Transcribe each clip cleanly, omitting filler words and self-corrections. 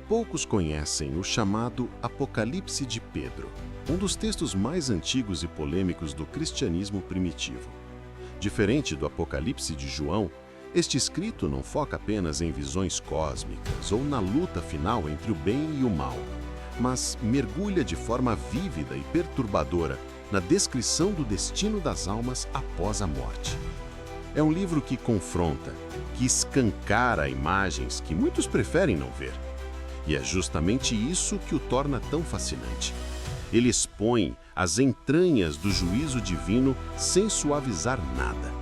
Poucos conhecem o chamado Apocalipse de Pedro, um dos textos mais antigos e polêmicos do cristianismo primitivo. Diferente do Apocalipse de João, este escrito não foca apenas em visões cósmicas ou na luta final entre o bem e o mal, mas mergulha de forma vívida e perturbadora na descrição do destino das almas após a morte. É um livro que confronta, que escancara imagens que muitos preferem não ver. E é justamente isso que o torna tão fascinante. Ele expõe as entranhas do juízo divino sem suavizar nada.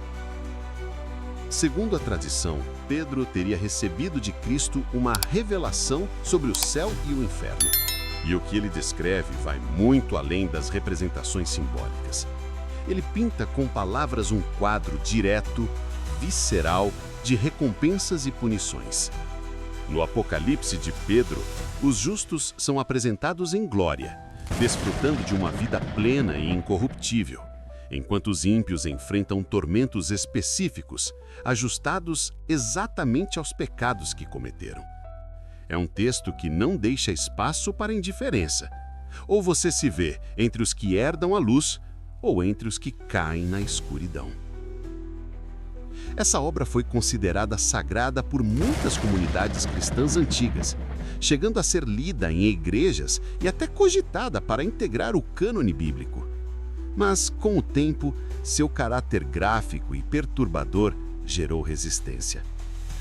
Segundo a tradição, Pedro teria recebido de Cristo uma revelação sobre o céu e o inferno. E o que ele descreve vai muito além das representações simbólicas. Ele pinta com palavras um quadro direto, visceral, de recompensas e punições. No Apocalipse de Pedro, os justos são apresentados em glória, desfrutando de uma vida plena e incorruptível, enquanto os ímpios enfrentam tormentos específicos, ajustados exatamente aos pecados que cometeram. É um texto que não deixa espaço para indiferença. Ou você se vê entre os que herdam a luz, ou entre os que caem na escuridão. Essa obra foi considerada sagrada por muitas comunidades cristãs antigas, chegando a ser lida em igrejas e até cogitada para integrar o cânone bíblico. Mas, com o tempo, seu caráter gráfico e perturbador gerou resistência.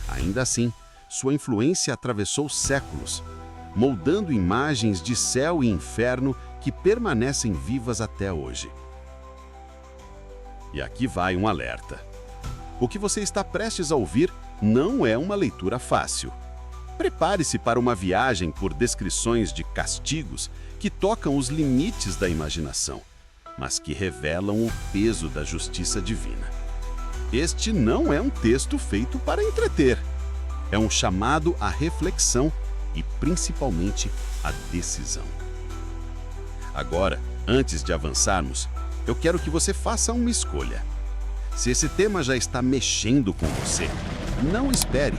Ainda assim, sua influência atravessou séculos, moldando imagens de céu e inferno que permanecem vivas até hoje. E aqui vai um alerta. O que você está prestes a ouvir não é uma leitura fácil. Prepare-se para uma viagem por descrições de castigos que tocam os limites da imaginação, mas que revelam o peso da justiça divina. Este não é um texto feito para entreter. É um chamado à reflexão e, principalmente, à decisão. Agora, antes de avançarmos, eu quero que você faça uma escolha. Se esse tema já está mexendo com você, não espere.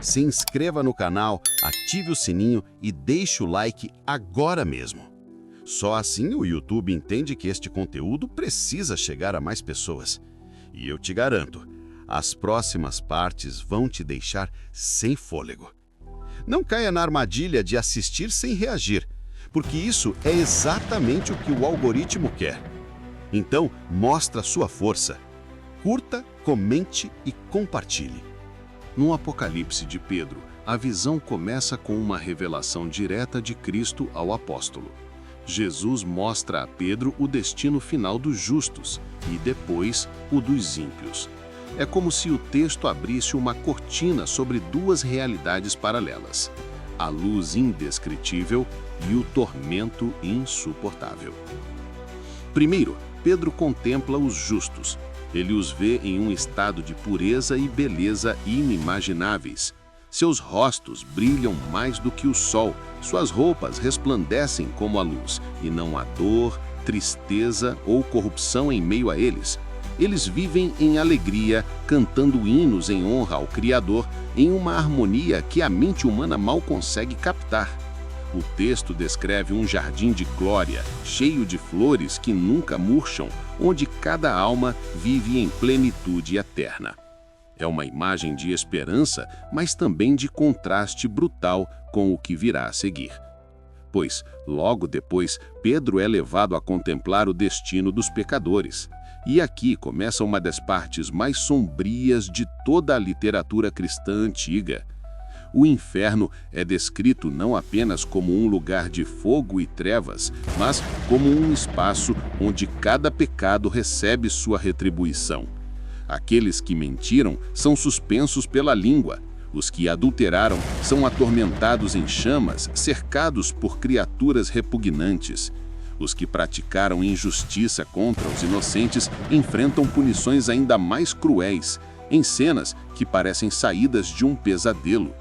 Se inscreva no canal, ative o sininho e deixe o like agora mesmo. Só assim o YouTube entende que este conteúdo precisa chegar a mais pessoas. E eu te garanto, as próximas partes vão te deixar sem fôlego. Não caia na armadilha de assistir sem reagir, porque isso é exatamente o que o algoritmo quer. Então, mostra sua força. Curta, comente e compartilhe. No Apocalipse de Pedro, a visão começa com uma revelação direta de Cristo ao apóstolo. Jesus mostra a Pedro o destino final dos justos e depois o dos ímpios. É como se o texto abrisse uma cortina sobre duas realidades paralelas: a luz indescritível e o tormento insuportável. Primeiro, Pedro contempla os justos. Ele os vê em um estado de pureza e beleza inimagináveis. Seus rostos brilham mais do que o sol, suas roupas resplandecem como a luz, e não há dor, tristeza ou corrupção em meio a eles. Eles vivem em alegria, cantando hinos em honra ao Criador, em uma harmonia que a mente humana mal consegue captar. O texto descreve um jardim de glória, cheio de flores que nunca murcham, onde cada alma vive em plenitude eterna. É uma imagem de esperança, mas também de contraste brutal com o que virá a seguir. Pois, logo depois, Pedro é levado a contemplar o destino dos pecadores. E aqui começa uma das partes mais sombrias de toda a literatura cristã antiga. O inferno é descrito não apenas como um lugar de fogo e trevas, mas como um espaço onde cada pecado recebe sua retribuição. Aqueles que mentiram são suspensos pela língua. Os que adulteraram são atormentados em chamas, cercados por criaturas repugnantes. Os que praticaram injustiça contra os inocentes enfrentam punições ainda mais cruéis, em cenas que parecem saídas de um pesadelo.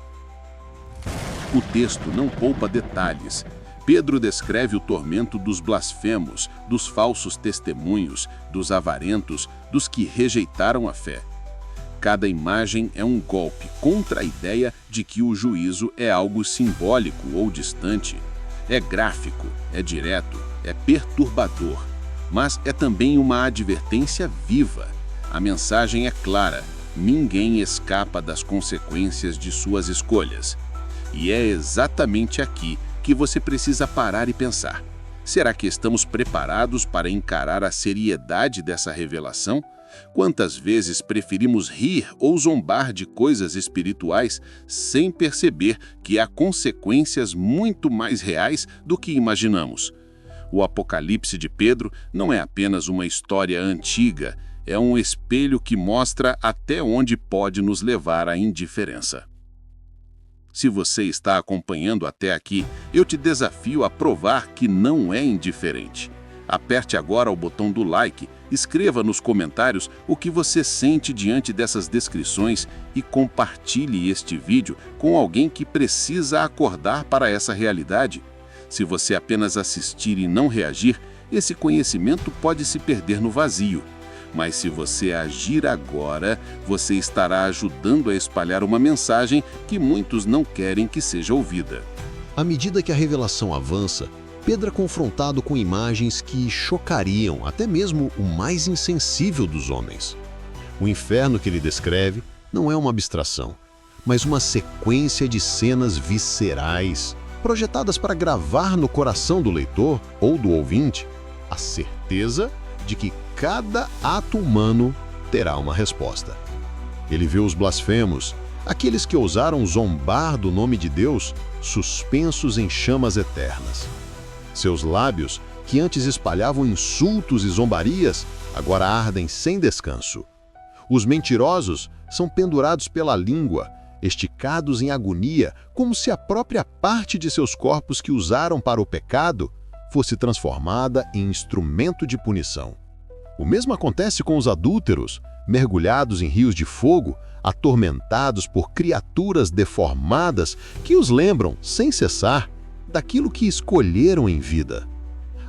O texto não poupa detalhes. Pedro descreve o tormento dos blasfemos, dos falsos testemunhos, dos avarentos, dos que rejeitaram a fé. Cada imagem é um golpe contra a ideia de que o juízo é algo simbólico ou distante. É gráfico, é direto, é perturbador, mas é também uma advertência viva. A mensagem é clara: ninguém escapa das consequências de suas escolhas. E é exatamente aqui que você precisa parar e pensar. Será que estamos preparados para encarar a seriedade dessa revelação? Quantas vezes preferimos rir ou zombar de coisas espirituais sem perceber que há consequências muito mais reais do que imaginamos? O Apocalipse de Pedro não é apenas uma história antiga, é um espelho que mostra até onde pode nos levar a indiferença. Se você está acompanhando até aqui, eu te desafio a provar que não é indiferente. Aperte agora o botão do like, escreva nos comentários o que você sente diante dessas descrições e compartilhe este vídeo com alguém que precisa acordar para essa realidade. Se você apenas assistir e não reagir, esse conhecimento pode se perder no vazio. Mas se você agir agora, você estará ajudando a espalhar uma mensagem que muitos não querem que seja ouvida. À medida que a revelação avança, Pedro é confrontado com imagens que chocariam até mesmo o mais insensível dos homens. O inferno que ele descreve não é uma abstração, mas uma sequência de cenas viscerais, projetadas para gravar no coração do leitor ou do ouvinte a certeza de que cada ato humano terá uma resposta. Ele vê os blasfemos, aqueles que ousaram zombar do nome de Deus, suspensos em chamas eternas. Seus lábios, que antes espalhavam insultos e zombarias, agora ardem sem descanso. Os mentirosos são pendurados pela língua, esticados em agonia, como se a própria parte de seus corpos que usaram para o pecado fosse transformada em instrumento de punição. O mesmo acontece com os adúlteros, mergulhados em rios de fogo, atormentados por criaturas deformadas que os lembram, sem cessar, daquilo que escolheram em vida.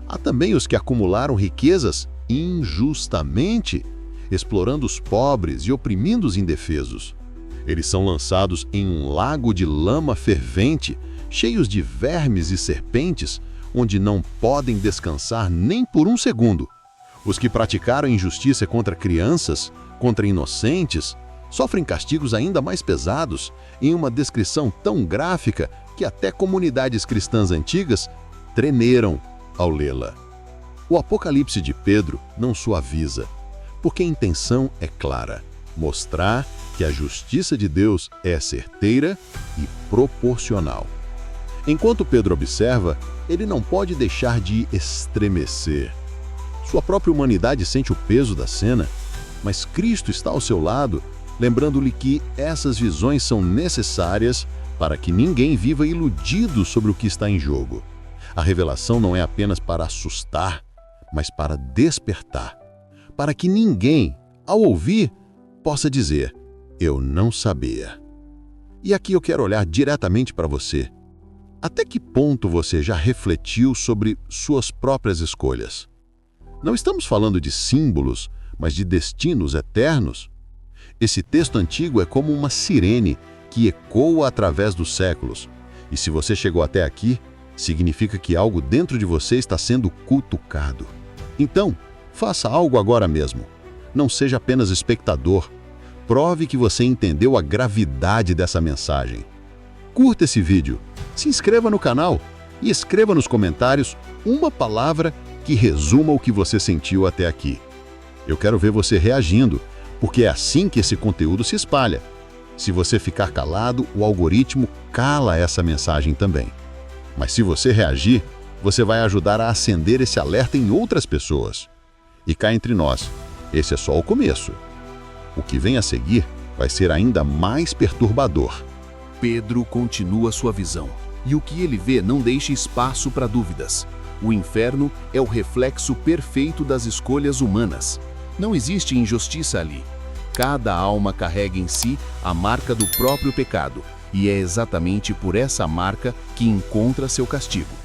Há também os que acumularam riquezas injustamente, explorando os pobres e oprimindo os indefesos. Eles são lançados em um lago de lama fervente, cheios de vermes e serpentes, onde não podem descansar nem por um segundo. Os que praticaram injustiça contra crianças, contra inocentes, sofrem castigos ainda mais pesados, em uma descrição tão gráfica que até comunidades cristãs antigas tremeram ao lê-la. O Apocalipse de Pedro não suaviza, porque a intenção é clara: mostrar que a justiça de Deus é certeira e proporcional. Enquanto Pedro observa, ele não pode deixar de estremecer. Sua própria humanidade sente o peso da cena, mas Cristo está ao seu lado, lembrando-lhe que essas visões são necessárias para que ninguém viva iludido sobre o que está em jogo. A revelação não é apenas para assustar, mas para despertar, para que ninguém, ao ouvir, possa dizer: eu não sabia. E aqui eu quero olhar diretamente para você. Até que ponto você já refletiu sobre suas próprias escolhas? Não estamos falando de símbolos, mas de destinos eternos. Esse texto antigo é como uma sirene que ecoa através dos séculos. E se você chegou até aqui, significa que algo dentro de você está sendo cutucado. Então, faça algo agora mesmo. Não seja apenas espectador. Prove que você entendeu a gravidade dessa mensagem. Curta esse vídeo, se inscreva no canal e escreva nos comentários uma palavra que resuma o que você sentiu até aqui. Eu quero ver você reagindo, porque é assim que esse conteúdo se espalha. Se você ficar calado, o algoritmo cala essa mensagem também. Mas se você reagir, você vai ajudar a acender esse alerta em outras pessoas. E cá entre nós, esse é só o começo. O que vem a seguir vai ser ainda mais perturbador. Pedro continua sua visão, e o que ele vê não deixa espaço para dúvidas. O inferno é o reflexo perfeito das escolhas humanas. Não existe injustiça ali. Cada alma carrega em si a marca do próprio pecado, e é exatamente por essa marca que encontra seu castigo.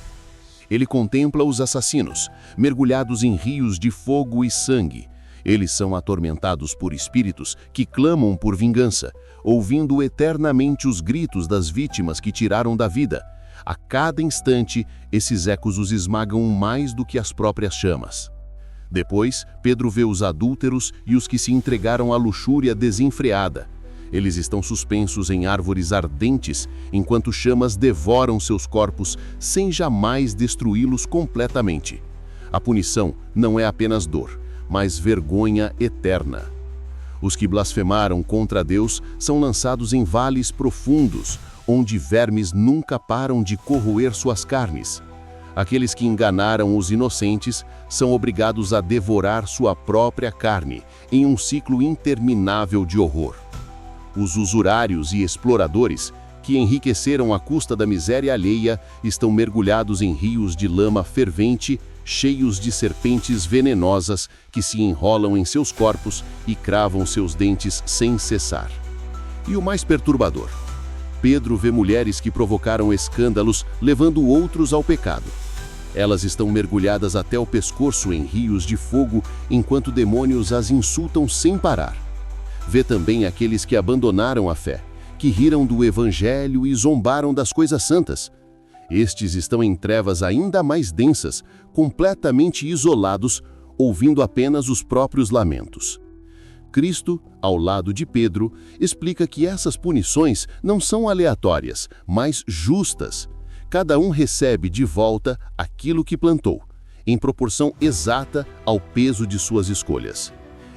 Ele contempla os assassinos, mergulhados em rios de fogo e sangue, Eles são atormentados por espíritos que clamam por vingança, ouvindo eternamente os gritos das vítimas que tiraram da vida. A cada instante, esses ecos os esmagam mais do que as próprias chamas. Depois, Pedro vê os adúlteros e os que se entregaram à luxúria desenfreada. Eles estão suspensos em árvores ardentes, enquanto chamas devoram seus corpos sem jamais destruí-los completamente. A punição não é apenas dor, mas vergonha eterna. Os que blasfemaram contra Deus são lançados em vales profundos, onde vermes nunca param de corroer suas carnes. Aqueles que enganaram os inocentes são obrigados a devorar sua própria carne, em um ciclo interminável de horror. Os usurários e exploradores, que enriqueceram à custa da miséria alheia, estão mergulhados em rios de lama fervente, cheios de serpentes venenosas que se enrolam em seus corpos e cravam seus dentes sem cessar. E o mais perturbador: Pedro vê mulheres que provocaram escândalos, levando outros ao pecado. Elas estão mergulhadas até o pescoço em rios de fogo, enquanto demônios as insultam sem parar. Vê também aqueles que abandonaram a fé, que riram do evangelho e zombaram das coisas santas. Estes estão em trevas ainda mais densas, completamente isolados, ouvindo apenas os próprios lamentos. Cristo, ao lado de Pedro, explica que essas punições não são aleatórias, mas justas. Cada um recebe de volta aquilo que plantou, em proporção exata ao peso de suas escolhas.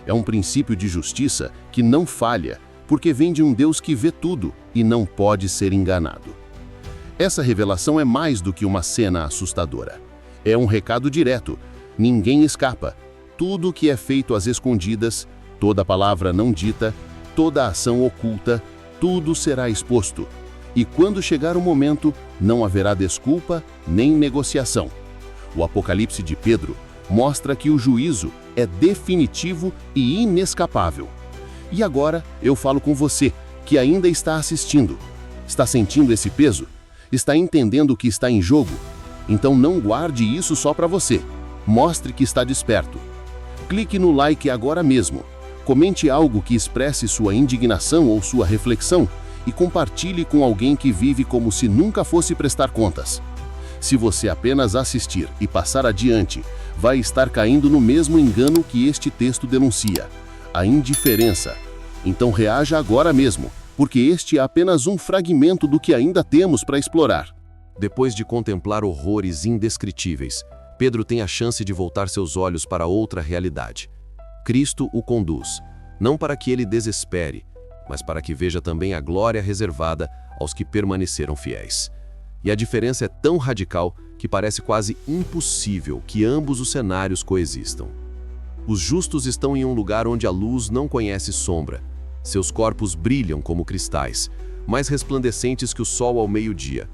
É um princípio de justiça que não falha, porque vem de um Deus que vê tudo e não pode ser enganado. Essa revelação é mais do que uma cena assustadora. É um recado direto. Ninguém escapa. Tudo que é feito às escondidas, toda palavra não dita, toda ação oculta, tudo será exposto. E quando chegar o momento, não haverá desculpa nem negociação. O Apocalipse de Pedro mostra que o juízo é definitivo e inescapável. E agora eu falo com você, que ainda está assistindo. Está sentindo esse peso? Está entendendo o que está em jogo? Então não guarde isso só para você. Mostre que está desperto. Clique no like agora mesmo. Comente algo que expresse sua indignação ou sua reflexão e compartilhe com alguém que vive como se nunca fosse prestar contas. Se você apenas assistir e passar adiante, vai estar caindo no mesmo engano que este texto denuncia: a indiferença. Então reaja agora mesmo, porque este é apenas um fragmento do que ainda temos para explorar. Depois de contemplar horrores indescritíveis, Pedro tem a chance de voltar seus olhos para outra realidade. Cristo o conduz, não para que ele desespere, mas para que veja também a glória reservada aos que permaneceram fiéis. E a diferença é tão radical que parece quase impossível que ambos os cenários coexistam. Os justos estão em um lugar onde a luz não conhece sombra. Seus corpos brilham como cristais, mais resplandecentes que o sol ao meio-dia.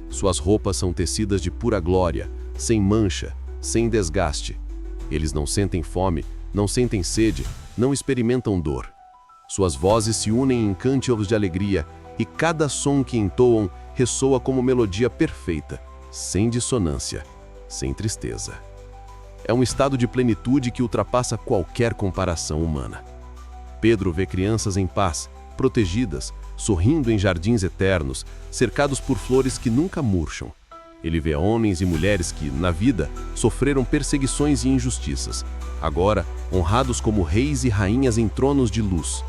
Suas roupas são tecidas de pura glória, sem mancha, sem desgaste. Eles não sentem fome, não sentem sede, não experimentam dor. Suas vozes se unem em cânticos de alegria, e cada som que entoam ressoa como melodia perfeita, sem dissonância, sem tristeza. É um estado de plenitude que ultrapassa qualquer comparação humana. Pedro vê crianças em paz, protegidas, sorrindo em jardins eternos, cercados por flores que nunca murcham. Ele vê homens e mulheres que, na vida, sofreram perseguições e injustiças, agora honrados como reis e rainhas em tronos de luz.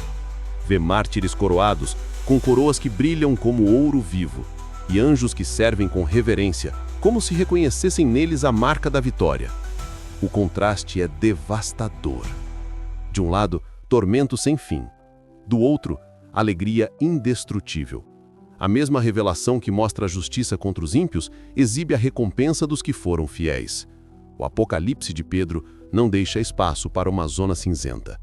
Vê mártires coroados, com coroas que brilham como ouro vivo, e anjos que servem com reverência, como se reconhecessem neles a marca da vitória. O contraste é devastador. De um lado, tormento sem fim. Do outro, alegria indestrutível. A mesma revelação que mostra a justiça contra os ímpios exibe a recompensa dos que foram fiéis. O Apocalipse de Pedro não deixa espaço para uma zona cinzenta.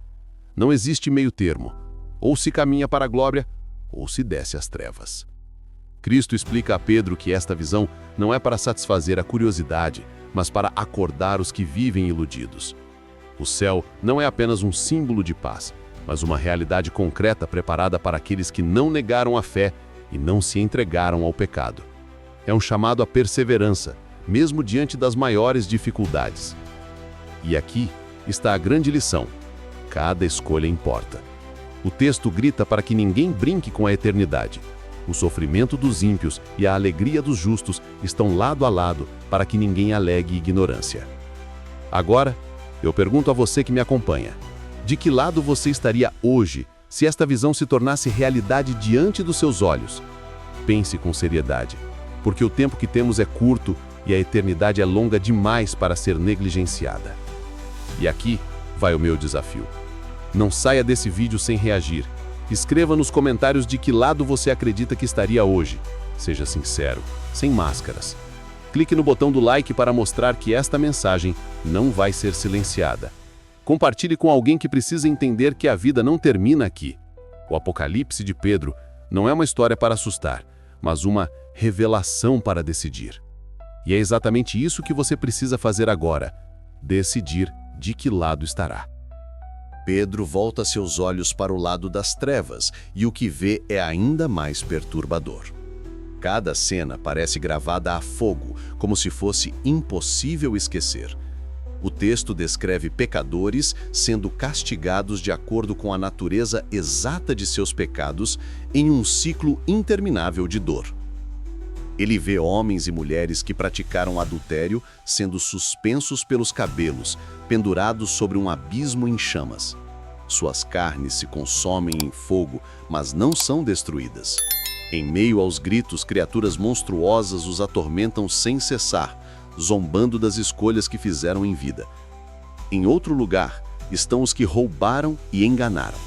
Não existe meio termo. Ou se caminha para a glória, ou se desce às trevas. Cristo explica a Pedro que esta visão não é para satisfazer a curiosidade, mas para acordar os que vivem iludidos. O céu não é apenas um símbolo de paz, mas uma realidade concreta preparada para aqueles que não negaram a fé e não se entregaram ao pecado. É um chamado à perseverança, mesmo diante das maiores dificuldades. E aqui está a grande lição: Cada escolha importa. O texto grita para que ninguém brinque com a eternidade. O sofrimento dos ímpios e a alegria dos justos estão lado a lado para que ninguém alegue ignorância. Agora, eu pergunto a você que me acompanha: de que lado você estaria hoje se esta visão se tornasse realidade diante dos seus olhos? Pense com seriedade, porque o tempo que temos é curto e a eternidade é longa demais para ser negligenciada. E aqui vai o meu desafio. Não saia desse vídeo sem reagir. Escreva nos comentários de que lado você acredita que estaria hoje. Seja sincero, sem máscaras. Clique no botão do like para mostrar que esta mensagem não vai ser silenciada. Compartilhe com alguém que precisa entender que a vida não termina aqui. O Apocalipse de Pedro não é uma história para assustar, mas uma revelação para decidir. E é exatamente isso que você precisa fazer agora: decidir de que lado estará. Pedro volta seus olhos para o lado das trevas e o que vê é ainda mais perturbador. Cada cena parece gravada a fogo, como se fosse impossível esquecer. O texto descreve pecadores sendo castigados de acordo com a natureza exata de seus pecados em um ciclo interminável de dor. Ele vê homens e mulheres que praticaram adultério sendo suspensos pelos cabelos, pendurados sobre um abismo em chamas. Suas carnes se consomem em fogo, mas não são destruídas. Em meio aos gritos, criaturas monstruosas os atormentam sem cessar, zombando das escolhas que fizeram em vida. Em outro lugar estão os que roubaram e enganaram.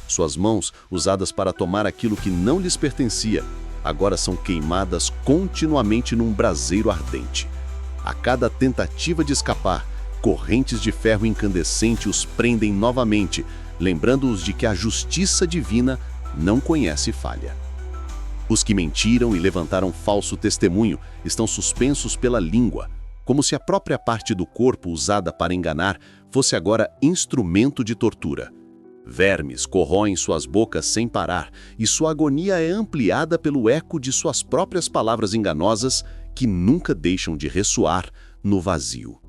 Suas mãos, usadas para tomar aquilo que não lhes pertencia, agora são queimadas continuamente num braseiro ardente. A cada tentativa de escapar, correntes de ferro incandescente os prendem novamente, lembrando-os de que a justiça divina não conhece falha. Os que mentiram e levantaram falso testemunho estão suspensos pela língua, como se a própria parte do corpo usada para enganar fosse agora instrumento de tortura. Vermes corroem suas bocas sem parar, e sua agonia é ampliada pelo eco de suas próprias palavras enganosas que nunca deixam de ressoar no vazio.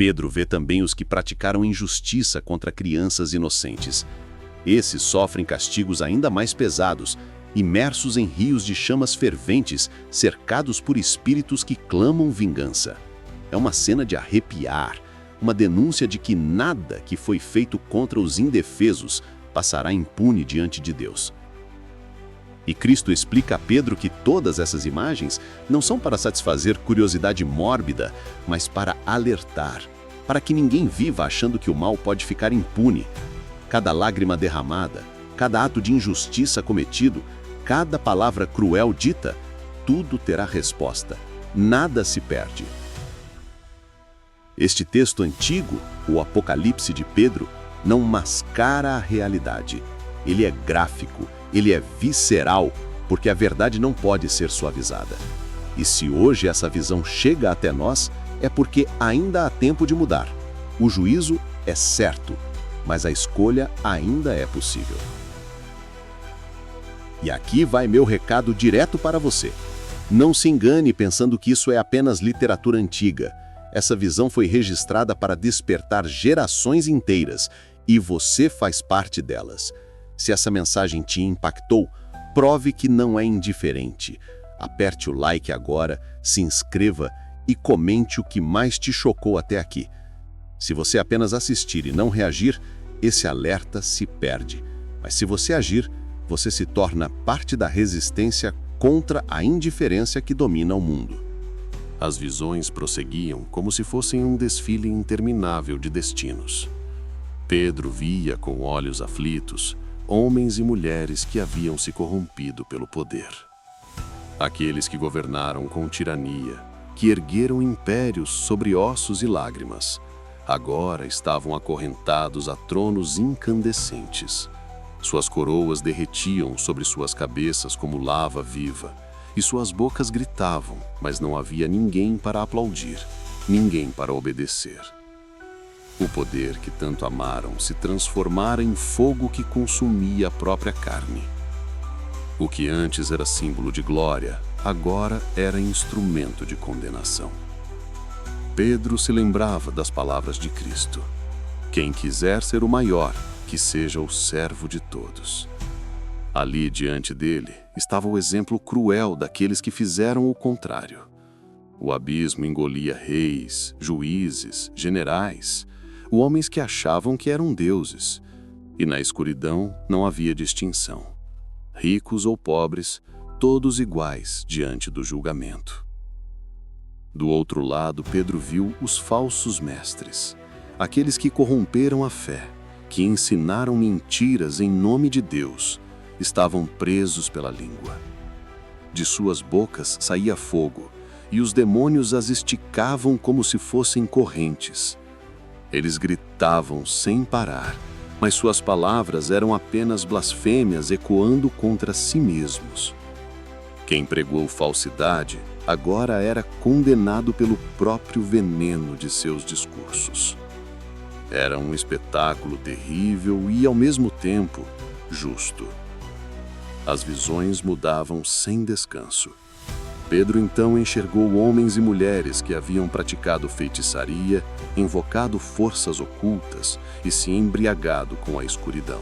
Pedro vê também os que praticaram injustiça contra crianças inocentes. Esses sofrem castigos ainda mais pesados, imersos em rios de chamas ferventes, cercados por espíritos que clamam vingança. É uma cena de arrepiar, uma denúncia de que nada que foi feito contra os indefesos passará impune diante de Deus. E Cristo explica a Pedro que todas essas imagens não são para satisfazer curiosidade mórbida, mas para alertar, para que ninguém viva achando que o mal pode ficar impune. Cada lágrima derramada, cada ato de injustiça cometido, cada palavra cruel dita, tudo terá resposta. Nada se perde. Este texto antigo, o Apocalipse de Pedro, não mascara a realidade. Ele é gráfico, ele é visceral, porque a verdade não pode ser suavizada. E se hoje essa visão chega até nós, é porque ainda há tempo de mudar. O juízo é certo, mas a escolha ainda é possível. E aqui vai meu recado direto para você. Não se engane pensando que isso é apenas literatura antiga. Essa visão foi registrada para despertar gerações inteiras, e você faz parte delas. Se essa mensagem te impactou, prove que não é indiferente. Aperte o like agora, se inscreva e comente o que mais te chocou até aqui. Se você apenas assistir e não reagir, esse alerta se perde. Mas se você agir, você se torna parte da resistência contra a indiferença que domina o mundo. As visões prosseguiam como se fossem um desfile interminável de destinos. Pedro via com olhos aflitos homens e mulheres que haviam se corrompido pelo poder. Aqueles que governaram com tirania, que ergueram impérios sobre ossos e lágrimas, agora estavam acorrentados a tronos incandescentes. Suas coroas derretiam sobre suas cabeças como lava viva, e suas bocas gritavam, mas não havia ninguém para aplaudir, ninguém para obedecer. O poder que tanto amaram se transformara em fogo que consumia a própria carne. O que antes era símbolo de glória, agora era instrumento de condenação. Pedro se lembrava das palavras de Cristo. Quem quiser ser o maior, que seja o servo de todos. Ali diante dele estava o exemplo cruel daqueles que fizeram o contrário. O abismo engolia reis, juízes, generais, homens que achavam que eram deuses, e na escuridão não havia distinção. Ricos ou pobres, todos iguais diante do julgamento. Do outro lado, Pedro viu os falsos mestres, aqueles que corromperam a fé, que ensinaram mentiras em nome de Deus, estavam presos pela língua. De suas bocas saía fogo, e os demônios as esticavam como se fossem correntes. Eles gritavam sem parar, mas suas palavras eram apenas blasfêmias ecoando contra si mesmos. Quem pregou falsidade agora era condenado pelo próprio veneno de seus discursos. Era um espetáculo terrível e, ao mesmo tempo, justo. As visões mudavam sem descanso. Pedro então enxergou homens e mulheres que haviam praticado feitiçaria, invocado forças ocultas e se embriagado com a escuridão.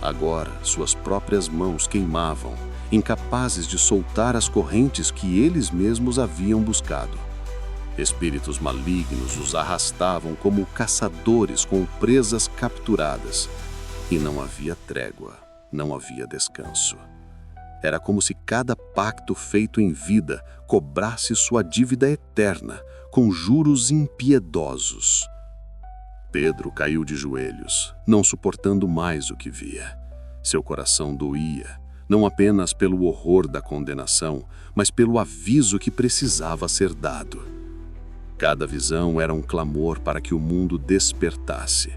Agora, suas próprias mãos queimavam, incapazes de soltar as correntes que eles mesmos haviam buscado. Espíritos malignos os arrastavam como caçadores com presas capturadas, e não havia trégua, não havia descanso. Era como se cada pacto feito em vida cobrasse sua dívida eterna, com juros impiedosos. Pedro caiu de joelhos, não suportando mais o que via. Seu coração doía, não apenas pelo horror da condenação, mas pelo aviso que precisava ser dado. Cada visão era um clamor para que o mundo despertasse.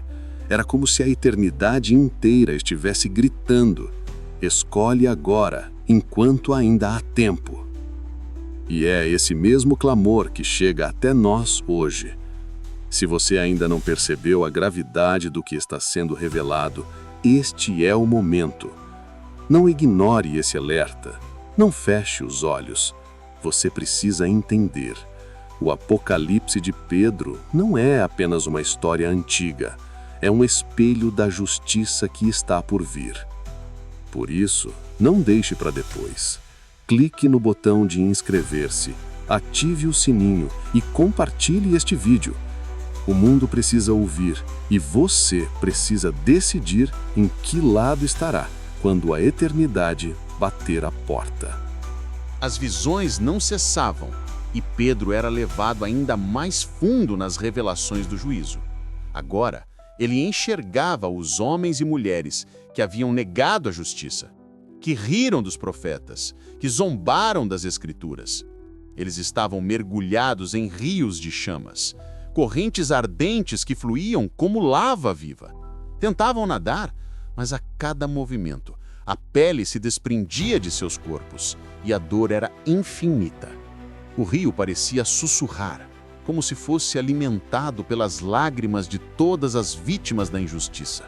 Era como se a eternidade inteira estivesse gritando: escolhe agora, enquanto ainda há tempo. E é esse mesmo clamor que chega até nós hoje. Se você ainda não percebeu a gravidade do que está sendo revelado, este é o momento. Não ignore esse alerta. Não feche os olhos. Você precisa entender. O Apocalipse de Pedro não é apenas uma história antiga. É um espelho da justiça que está por vir. Por isso, não deixe para depois. Clique no botão de inscrever-se, ative o sininho e compartilhe este vídeo. O mundo precisa ouvir e você precisa decidir em que lado estará quando a eternidade bater a porta. As visões não cessavam e Pedro era levado ainda mais fundo nas revelações do juízo. Agora, ele enxergava os homens e mulheres que haviam negado a justiça, que riram dos profetas, que zombaram das Escrituras. Eles estavam mergulhados em rios de chamas, correntes ardentes que fluíam como lava viva. Tentavam nadar, mas a cada movimento, a pele se desprendia de seus corpos e a dor era infinita. O rio parecia sussurrar, como se fosse alimentado pelas lágrimas de todas as vítimas da injustiça.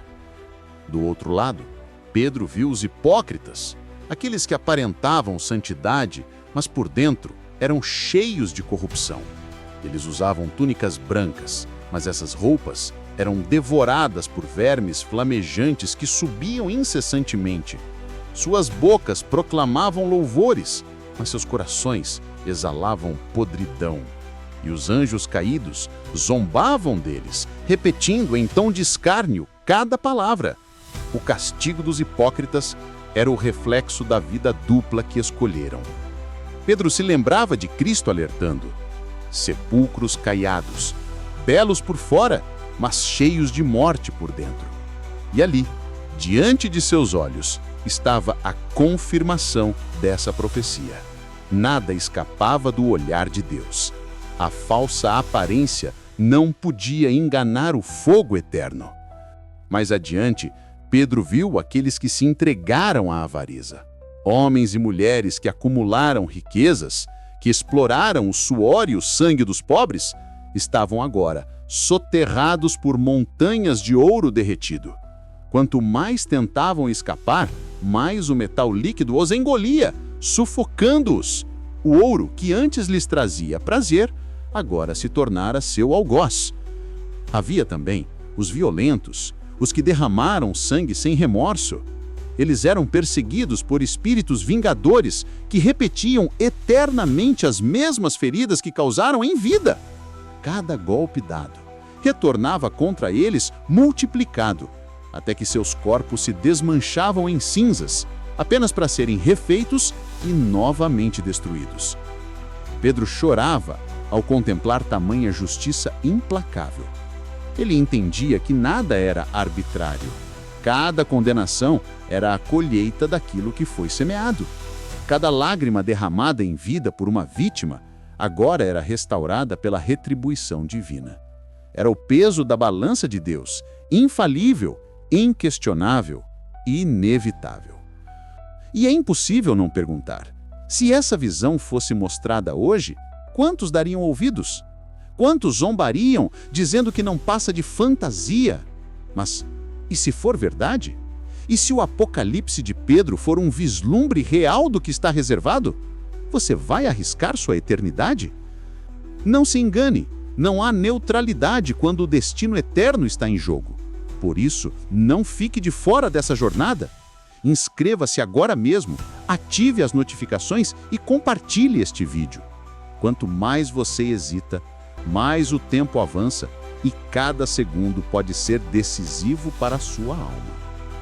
Do outro lado, Pedro viu os hipócritas, aqueles que aparentavam santidade, mas por dentro eram cheios de corrupção. Eles usavam túnicas brancas, mas essas roupas eram devoradas por vermes flamejantes que subiam incessantemente. Suas bocas proclamavam louvores, mas seus corações exalavam podridão. E os anjos caídos zombavam deles, repetindo em tom de escárnio cada palavra. O castigo dos hipócritas era o reflexo da vida dupla que escolheram. Pedro se lembrava de Cristo alertando: sepulcros caiados, belos por fora, mas cheios de morte por dentro. E ali, diante de seus olhos, estava a confirmação dessa profecia. Nada escapava do olhar de Deus. A falsa aparência não podia enganar o fogo eterno. Mais adiante, Pedro viu aqueles que se entregaram à avareza. Homens e mulheres que acumularam riquezas, que exploraram o suor e o sangue dos pobres, estavam agora soterrados por montanhas de ouro derretido. Quanto mais tentavam escapar, mais o metal líquido os engolia, sufocando-os. O ouro, que antes lhes trazia prazer, agora se tornara seu algoz. Havia também os violentos, os que derramaram sangue sem remorso. Eles eram perseguidos por espíritos vingadores que repetiam eternamente as mesmas feridas que causaram em vida. Cada golpe dado retornava contra eles multiplicado, até que seus corpos se desmanchavam em cinzas, apenas para serem refeitos e novamente destruídos. Pedro chorava ao contemplar tamanha justiça implacável. Ele entendia que nada era arbitrário. Cada condenação era a colheita daquilo que foi semeado. Cada lágrima derramada em vida por uma vítima agora era restaurada pela retribuição divina. Era o peso da balança de Deus, infalível, inquestionável e inevitável. E é impossível não perguntar: se essa visão fosse mostrada hoje, quantos dariam ouvidos? Quantos zombariam, dizendo que não passa de fantasia? Mas, e se for verdade? E se o Apocalipse de Pedro for um vislumbre real do que está reservado? Você vai arriscar sua eternidade? Não se engane, não há neutralidade quando o destino eterno está em jogo. Por isso, não fique de fora dessa jornada. Inscreva-se agora mesmo, ative as notificações e compartilhe este vídeo. Quanto mais você hesita, mais o tempo avança e cada segundo pode ser decisivo para a sua alma.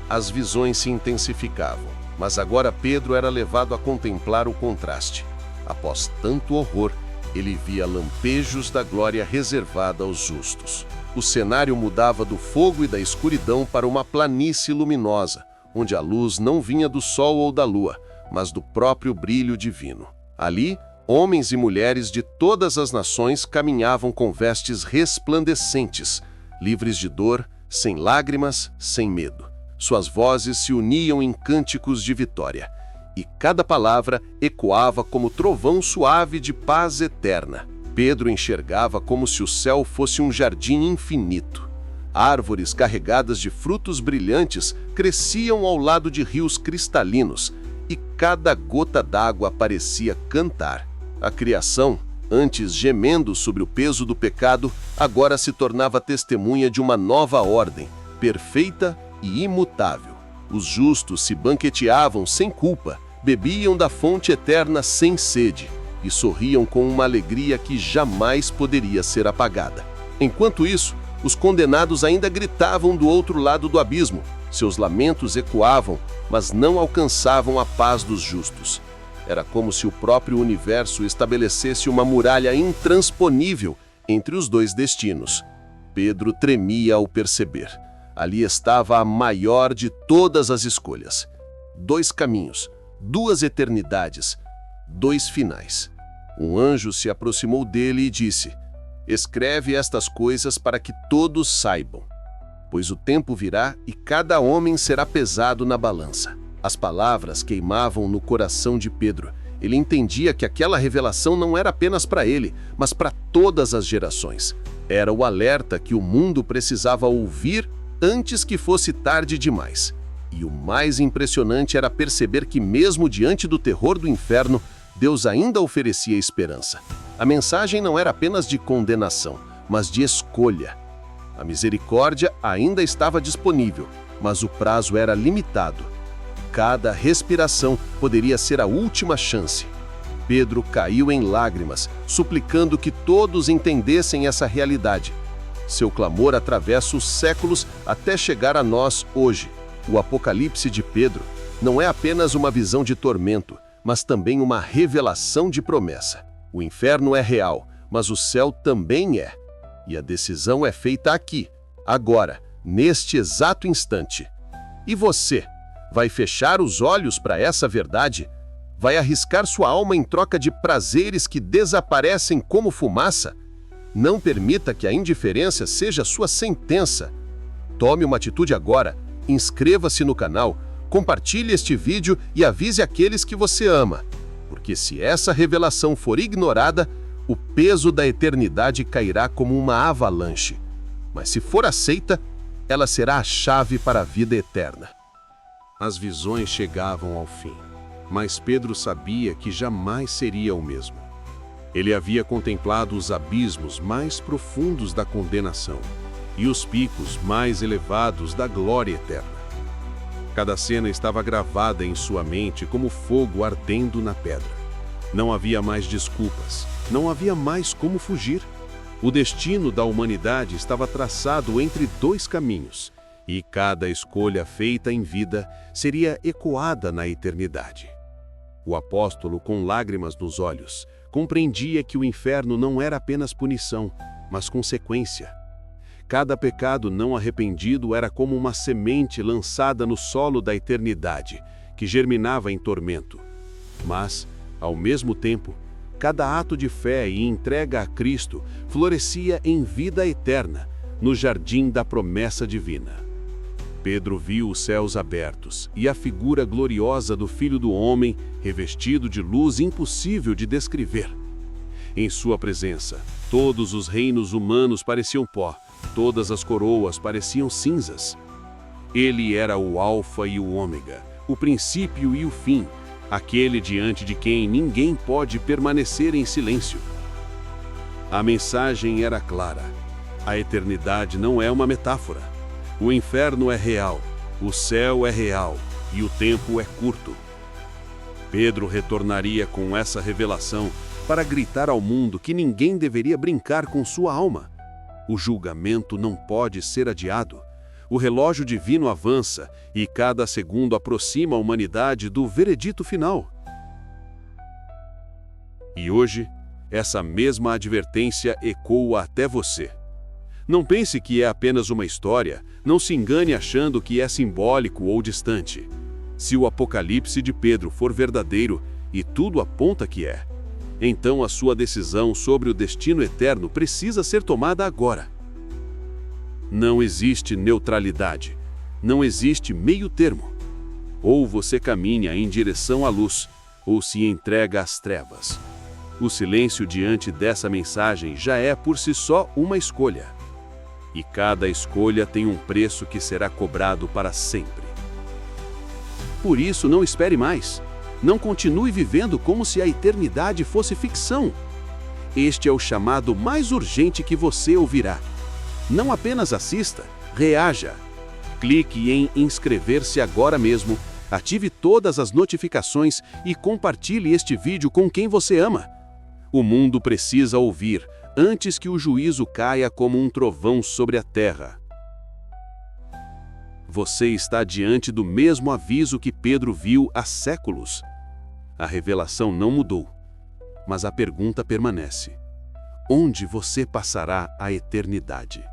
As visões se intensificavam, mas agora Pedro era levado a contemplar o contraste. Após tanto horror, ele via lampejos da glória reservada aos justos. O cenário mudava do fogo e da escuridão para uma planície luminosa, onde a luz não vinha do sol ou da lua, mas do próprio brilho divino. Ali, homens e mulheres de todas as nações caminhavam com vestes resplandecentes, livres de dor, sem lágrimas, sem medo. Suas vozes se uniam em cânticos de vitória, e cada palavra ecoava como trovão suave de paz eterna. Pedro enxergava como se o céu fosse um jardim infinito. Árvores carregadas de frutos brilhantes cresciam ao lado de rios cristalinos, e cada gota d'água parecia cantar. A criação, antes gemendo sobre o peso do pecado, agora se tornava testemunha de uma nova ordem, perfeita e imutável. Os justos se banqueteavam sem culpa, bebiam da fonte eterna sem sede e sorriam com uma alegria que jamais poderia ser apagada. Enquanto isso, os condenados ainda gritavam do outro lado do abismo. Seus lamentos ecoavam, mas não alcançavam a paz dos justos. Era como se o próprio universo estabelecesse uma muralha intransponível entre os dois destinos. Pedro tremia ao perceber. Ali estava a maior de todas as escolhas. 2 caminhos, 2 eternidades, 2 finais. Um anjo se aproximou dele e disse: "Escreve estas coisas para que todos saibam, pois o tempo virá e cada homem será pesado na balança." As palavras queimavam no coração de Pedro. Ele entendia que aquela revelação não era apenas para ele, mas para todas as gerações. Era o alerta que o mundo precisava ouvir antes que fosse tarde demais. E o mais impressionante era perceber que, mesmo diante do terror do inferno, Deus ainda oferecia esperança. A mensagem não era apenas de condenação, mas de escolha. A misericórdia ainda estava disponível, mas o prazo era limitado. Cada respiração poderia ser a última chance. Pedro caiu em lágrimas, suplicando que todos entendessem essa realidade. Seu clamor atravessa os séculos até chegar a nós hoje. O Apocalipse de Pedro não é apenas uma visão de tormento, mas também uma revelação de promessa. O inferno é real, mas o céu também é. E a decisão é feita aqui, agora, neste exato instante. E você? Vai fechar os olhos para essa verdade? Vai arriscar sua alma em troca de prazeres que desaparecem como fumaça? Não permita que a indiferença seja sua sentença. Tome uma atitude agora, inscreva-se no canal, compartilhe este vídeo e avise aqueles que você ama. Porque se essa revelação for ignorada, o peso da eternidade cairá como uma avalanche. Mas se for aceita, ela será a chave para a vida eterna. As visões chegavam ao fim, mas Pedro sabia que jamais seria o mesmo. Ele havia contemplado os abismos mais profundos da condenação, e os picos mais elevados da glória eterna. Cada cena estava gravada em sua mente como fogo ardendo na pedra. Não havia mais desculpas, não havia mais como fugir. O destino da humanidade estava traçado entre dois caminhos, e cada escolha feita em vida seria ecoada na eternidade. O apóstolo, com lágrimas nos olhos, compreendia que o inferno não era apenas punição, mas consequência. Cada pecado não arrependido era como uma semente lançada no solo da eternidade, que germinava em tormento. Mas, ao mesmo tempo, cada ato de fé e entrega a Cristo florescia em vida eterna, no jardim da promessa divina. Pedro viu os céus abertos e a figura gloriosa do Filho do Homem, revestido de luz impossível de descrever. Em sua presença, todos os reinos humanos pareciam pó, todas as coroas pareciam cinzas. Ele era o Alfa e o Ômega, o princípio e o fim, aquele diante de quem ninguém pode permanecer em silêncio. A mensagem era clara: a eternidade não é uma metáfora. O inferno é real, o céu é real e o tempo é curto. Pedro retornaria com essa revelação para gritar ao mundo que ninguém deveria brincar com sua alma. O julgamento não pode ser adiado. O relógio divino avança e cada segundo aproxima a humanidade do veredito final. E hoje, essa mesma advertência ecoa até você. Não pense que é apenas uma história, não se engane achando que é simbólico ou distante. Se o Apocalipse de Pedro for verdadeiro, e tudo aponta que é, então a sua decisão sobre o destino eterno precisa ser tomada agora. Não existe neutralidade, não existe meio termo. Ou você caminha em direção à luz, ou se entrega às trevas. O silêncio diante dessa mensagem já é por si só uma escolha. E cada escolha tem um preço que será cobrado para sempre. Por isso, não espere mais. Não continue vivendo como se a eternidade fosse ficção. Este é o chamado mais urgente que você ouvirá. Não apenas assista, reaja. Clique em inscrever-se agora mesmo, ative todas as notificações e compartilhe este vídeo com quem você ama. O mundo precisa ouvir, antes que o juízo caia como um trovão sobre a terra. Você está diante do mesmo aviso que Pedro viu há séculos. A revelação não mudou, mas a pergunta permanece: onde você passará a eternidade?